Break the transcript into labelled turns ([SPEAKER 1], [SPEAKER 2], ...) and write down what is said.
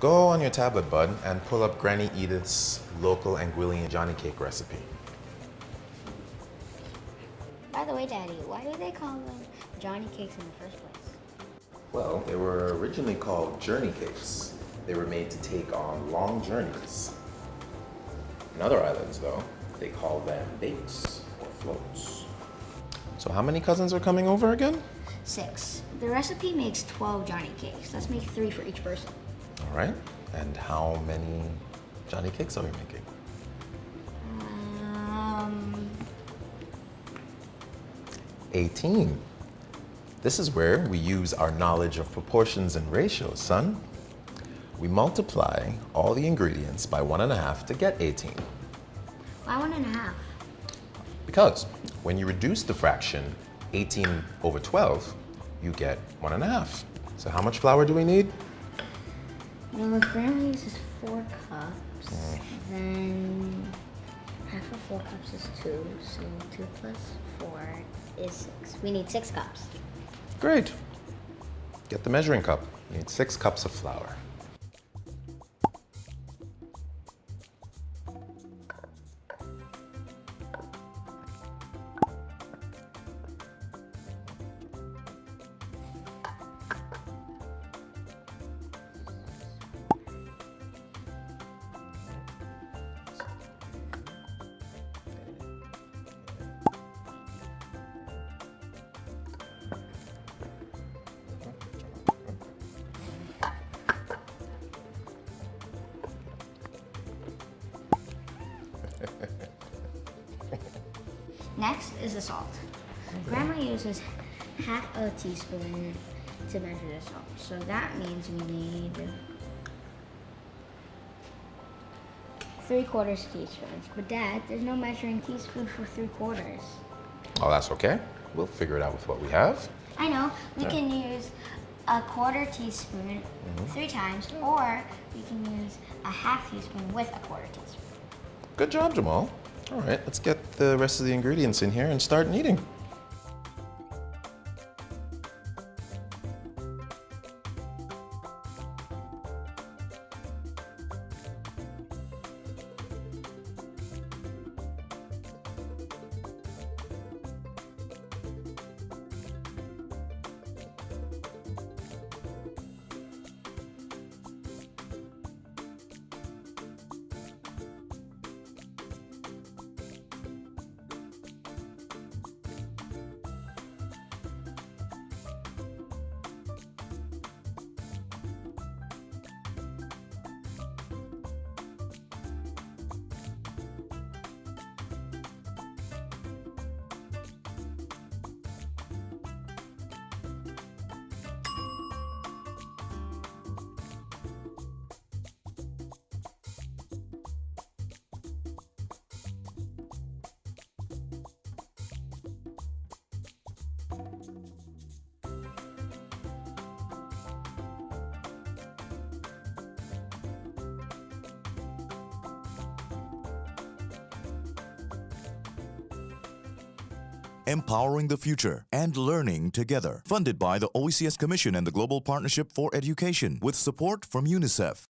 [SPEAKER 1] Go on your tablet, bud, and pull up Granny Edith's local Anguillian Johnny Cake recipe.
[SPEAKER 2] By the way, Daddy, why do they call them Johnny Cakes in the first place?
[SPEAKER 1] Well, they were originally called journey cakes. They were made to take on long journeys. In other islands, though, they call them bakes or floats. So how many cousins are coming over again?
[SPEAKER 2] 6. The recipe makes 12 Johnny Cakes. Let's make 3 for each person.
[SPEAKER 1] All right. And how many Johnny Cakes are we making? 18. This is where we use our knowledge of proportions and ratios, son. We multiply all the ingredients by 1.5 to get 18.
[SPEAKER 2] Why 1.5?
[SPEAKER 1] Because when you reduce the fraction 18 over 12, you get 1.5. So how much flour do we need?
[SPEAKER 2] Well, if Grandma uses 4 cups, then half of 4 cups is 2, so 2 plus 4 is 6. We need 6 cups.
[SPEAKER 1] Great. Get the measuring cup. You need 6 cups of flour.
[SPEAKER 2] Next is the salt. Grandma uses half a teaspoon to measure the salt. So that means we need 3/4 teaspoons. But Dad, there's no measuring teaspoon for 3/4.
[SPEAKER 1] Oh, that's okay. We'll figure it out with what we have.
[SPEAKER 2] I know. We can use a 1/4 teaspoon 3 times, or we can use a half teaspoon with a 1/4 teaspoon.
[SPEAKER 1] Good job, Jamal. All right, let's get the rest of the ingredients in here and start kneading.
[SPEAKER 3] Empowering the Future and Learning Together. Funded by the OECS Commission and the Global Partnership for Education with support from UNICEF.